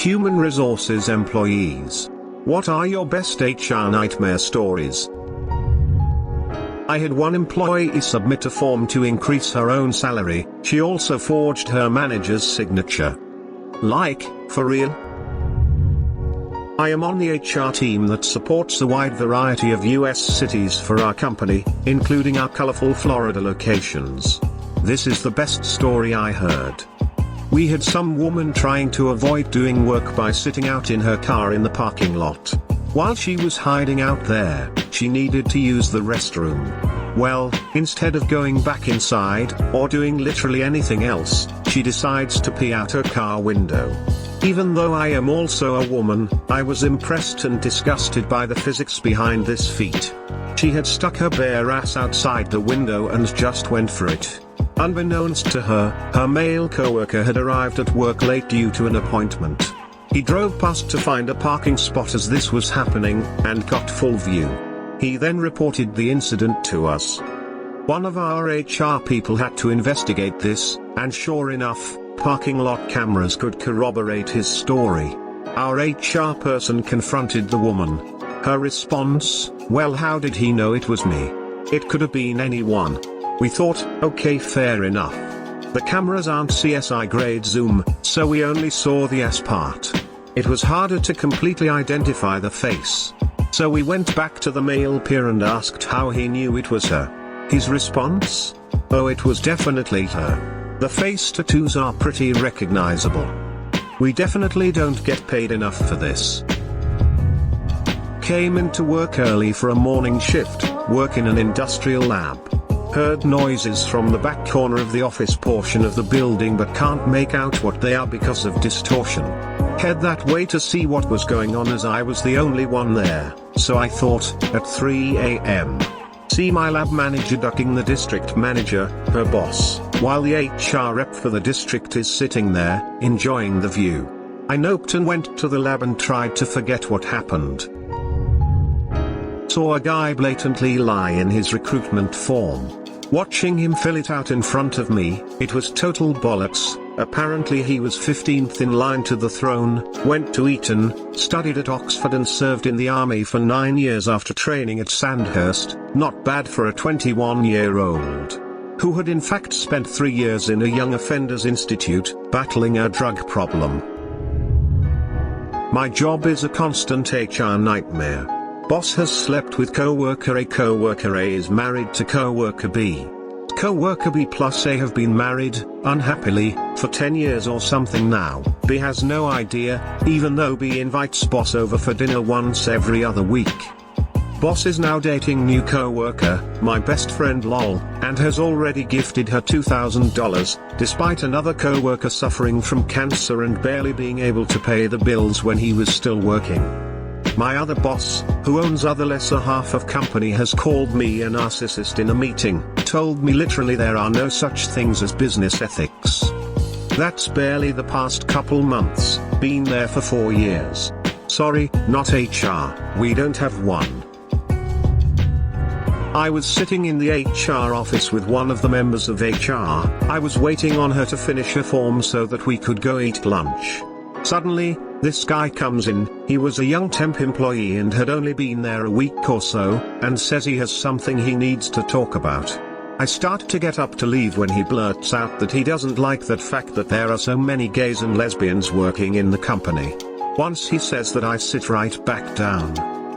Human resources employees. What are your best HR nightmare stories? I had one employee submit a form to increase her own salary. She also forged her manager's signature. Like, for real? I am on the HR team that supports a wide variety of US cities for our company, including our colorful Florida locations. This is the best story I heard. We had some woman trying to avoid doing work by sitting out in her car in the parking lot. While she was hiding out there, she needed to use the restroom. Well, instead of going back inside, or doing literally anything else, she decides to pee out her car window. Even though I am also a woman, I was impressed and disgusted by the physics behind this feat. She had stuck her bare ass outside the window and just went for it. Unbeknownst to her, her male coworker had arrived at work late due to an appointment. He drove past to find a parking spot as this was happening, and got full view. He then reported the incident to us. One of our HR people had to investigate this, and sure enough, parking lot cameras could corroborate his story. Our HR person confronted the woman. Her response, "Well, how did he know it was me? It could have been anyone." We thought, okay, fair enough. The cameras aren't CSI grade zoom, so we only saw the S part. It was harder to completely identify the face. So we went back to the male peer and asked how he knew it was her. His response? Oh, it was definitely her. The face tattoos are pretty recognizable. We definitely don't get paid enough for this. Came into work early for a morning shift, work in an industrial lab. Heard noises from the back corner of the office portion of the building but can't make out what they are because of distortion. Head that way to see what was going on as I was the only one there, so I thought, at 3 a.m. See my lab manager ducking the district manager, her boss, while the HR rep for the district is sitting there, enjoying the view. I noped and went to the lab and tried to forget what happened. Saw a guy blatantly lie in his recruitment form. Watching him fill it out in front of me, it was total bollocks. Apparently he was 15th in line to the throne, went to Eton, studied at Oxford and served in the army for 9 years after training at Sandhurst, not bad for a 21-year-old. Who had in fact spent 3 years in a young offenders institute, battling a drug problem. My job is a constant HR nightmare. Boss has slept with coworker A. Coworker A is married to coworker B. Coworker B plus A have been married, unhappily, for 10 years or something now. B has no idea, even though B invites boss over for dinner once every other week. Boss is now dating new coworker, my best friend lol, and has already gifted her $2,000, despite another coworker suffering from cancer and barely being able to pay the bills when he was still working. My other boss, who owns other lesser half of company, has called me a narcissist in a meeting, told me literally there are no such things as business ethics. That's barely the past couple months, been there for 4 years. Sorry, not HR, we don't have one. I was sitting in the HR office with one of the members of HR, I was waiting on her to finish her form so that we could go eat lunch. Suddenly, this guy comes in, he was a young temp employee and had only been there a week or so, and says he has something he needs to talk about. I start to get up to leave when he blurts out that he doesn't like that fact that there are so many gays and lesbians working in the company. Once he says that, I sit right back down.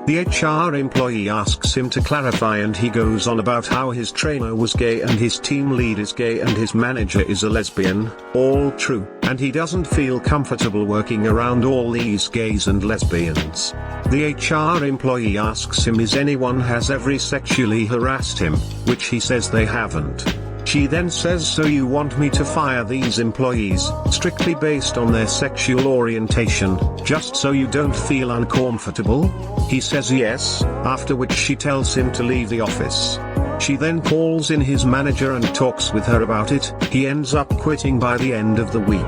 The HR employee asks him to clarify and he goes on about how his trainer was gay and his team lead is gay and his manager is a lesbian, all true, and he doesn't feel comfortable working around all these gays and lesbians. The HR employee asks him if anyone has ever sexually harassed him, which he says they haven't. She then says, so you want me to fire these employees, strictly based on their sexual orientation, just so you don't feel uncomfortable? He says yes, after which she tells him to leave the office. She then calls in his manager and talks with her about it. He ends up quitting by the end of the week.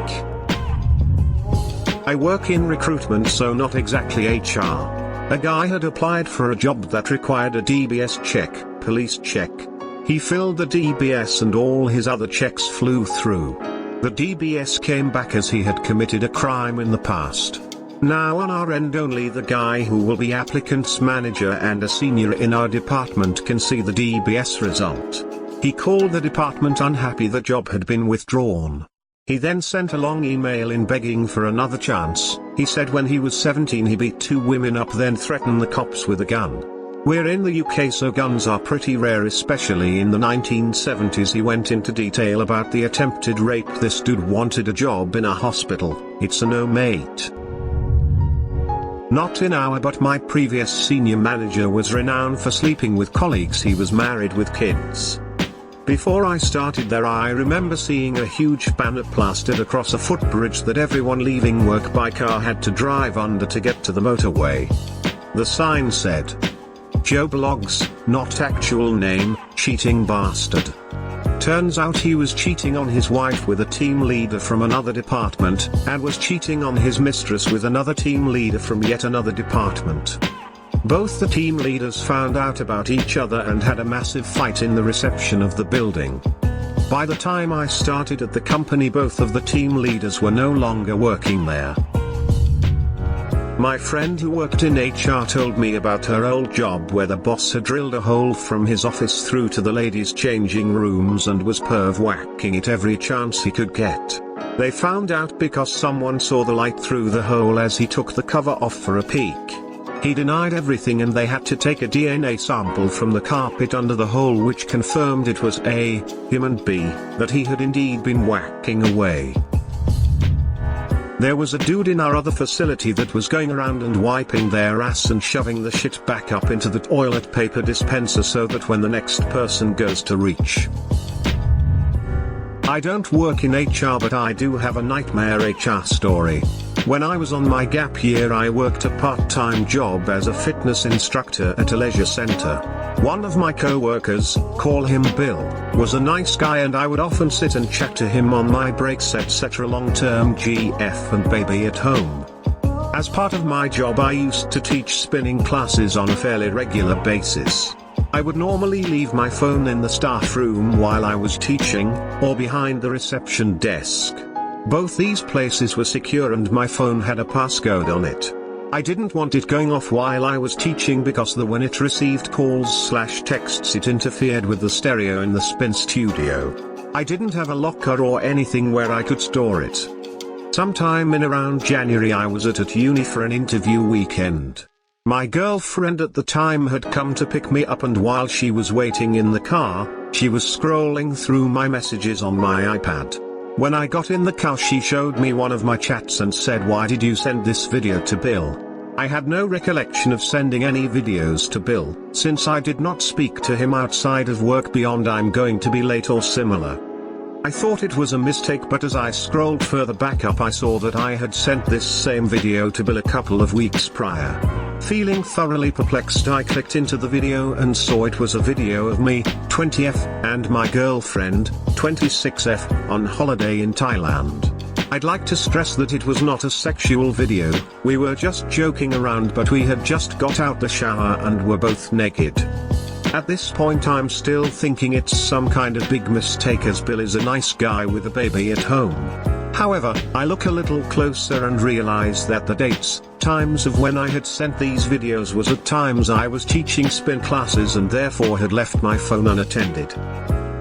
I work in recruitment, so not exactly HR. A guy had applied for a job that required a DBS check, police check. He filled the DBS and all his other checks flew through. The DBS came back as he had committed a crime in the past. Now on our end only the guy who will be applicant's manager and a senior in our department can see the DBS result. He called the department unhappy the job had been withdrawn. He then sent a long email in begging for another chance. He said when he was 17 he beat 2 women up then threatened the cops with a gun. We're in the UK so guns are pretty rare, especially in the 1970s. He went into detail about the attempted rape. This dude wanted a job in a hospital. It's a no mate. Not in our but my previous senior manager was renowned for sleeping with colleagues. He was married with kids. Before I started there I remember seeing a huge banner plastered across a footbridge that everyone leaving work by car had to drive under to get to the motorway. The sign said, Joe Blogs, not actual name, cheating bastard. Turns out he was cheating on his wife with a team leader from another department, and was cheating on his mistress with another team leader from yet another department. Both the team leaders found out about each other and had a massive fight in the reception of the building. By the time I started at the company both of the team leaders were no longer working there. My friend who worked in HR told me about her old job where the boss had drilled a hole from his office through to the ladies' changing rooms and was perv whacking it every chance he could get. They found out because someone saw the light through the hole as he took the cover off for a peek. He denied everything and they had to take a DNA sample from the carpet under the hole which confirmed it was A, him, and B, that he had indeed been whacking away. There was a dude in our other facility that was going around and wiping their ass and shoving the shit back up into the toilet paper dispenser so that when the next person goes to reach. I don't work in HR but I do have a nightmare HR story. When I was on my gap year I worked a part-time job as a fitness instructor at a leisure center. One of my co-workers, call him Bill, was a nice guy and I would often sit and chat to him on my breaks etc. long-term GF and baby at home. As part of my job I used to teach spinning classes on a fairly regular basis. I would normally leave my phone in the staff room while I was teaching, or behind the reception desk. Both these places were secure and my phone had a passcode on it. I didn't want it going off while I was teaching because when it received calls/texts it interfered with the stereo in the spin studio. I didn't have a locker or anything where I could store it. Sometime in around January I was at uni for an interview weekend. My girlfriend at the time had come to pick me up and while she was waiting in the car, she was scrolling through my messages on my iPad. When I got in the car she showed me one of my chats and said, "Why did you send this video to Bill?" I had no recollection of sending any videos to Bill, since I did not speak to him outside of work beyond "I'm going to be late" or similar. I thought it was a mistake but as I scrolled further back up I saw that I had sent this same video to Bill a couple of weeks prior. Feeling thoroughly perplexed I clicked into the video and saw it was a video of me, 20F, and my girlfriend, 26F, on holiday in Thailand. I'd like to stress that it was not a sexual video, we were just joking around but we had just got out the shower and were both naked. At this point I'm still thinking it's some kind of big mistake as Bill is a nice guy with a baby at home. However, I look a little closer and realize that the dates, times of when I had sent these videos was at times I was teaching spin classes and therefore had left my phone unattended.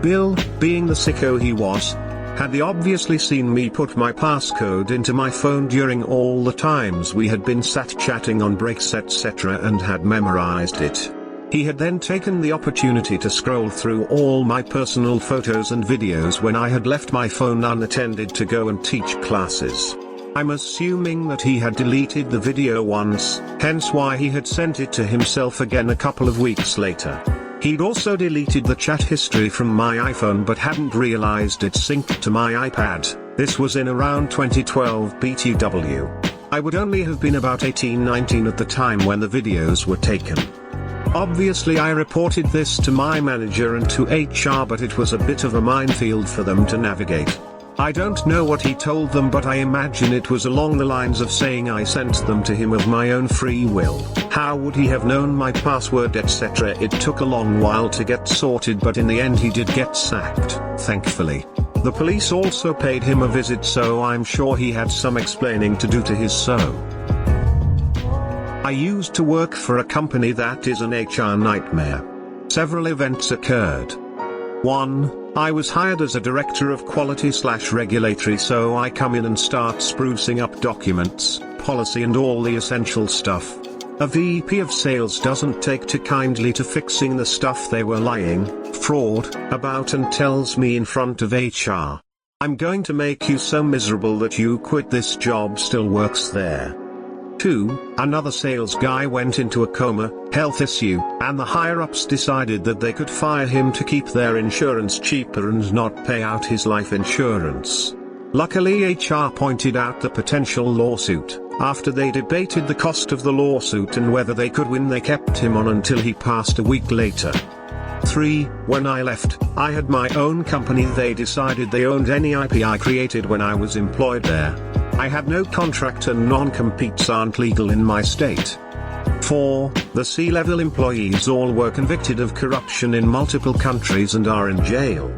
Bill, being the sicko he was, had obviously seen me put my passcode into my phone during all the times we had been sat chatting on breaks etc. and had memorized it. He had then taken the opportunity to scroll through all my personal photos and videos when I had left my phone unattended to go and teach classes. I'm assuming that he had deleted the video once, hence why he had sent it to himself again a couple of weeks later. He'd also deleted the chat history from my iPhone but hadn't realized it synced to my iPad. This was in around 2012 BTW. I would only have been about 18-19 at the time when the videos were taken. Obviously I reported this to my manager and to HR but it was a bit of a minefield for them to navigate. I don't know what he told them but I imagine it was along the lines of saying I sent them to him of my own free will. How would he have known my password etc. It took a long while to get sorted but in the end he did get sacked, thankfully. The police also paid him a visit, so I'm sure he had some explaining to do to his so. I used to work for a company that is an HR nightmare. Several events occurred. 1. I was hired as a director of quality/regulatory, so I come in and start sprucing up documents, policy and all the essential stuff. A VP of sales doesn't take too kindly to fixing the stuff they were lying, fraud, about and tells me in front of HR. I'm going to make you so miserable that you quit. This job still works there. 2. Another sales guy went into a coma, health issue, and the higher-ups decided that they could fire him to keep their insurance cheaper and not pay out his life insurance. Luckily HR pointed out the potential lawsuit. After they debated the cost of the lawsuit and whether they could win, they kept him on until he passed a week later. 3. When I left, I had my own company. They decided they owned any IP I created when I was employed there. I had no contract and non-competes aren't legal in my state. 4. The C-level employees all were convicted of corruption in multiple countries and are in jail.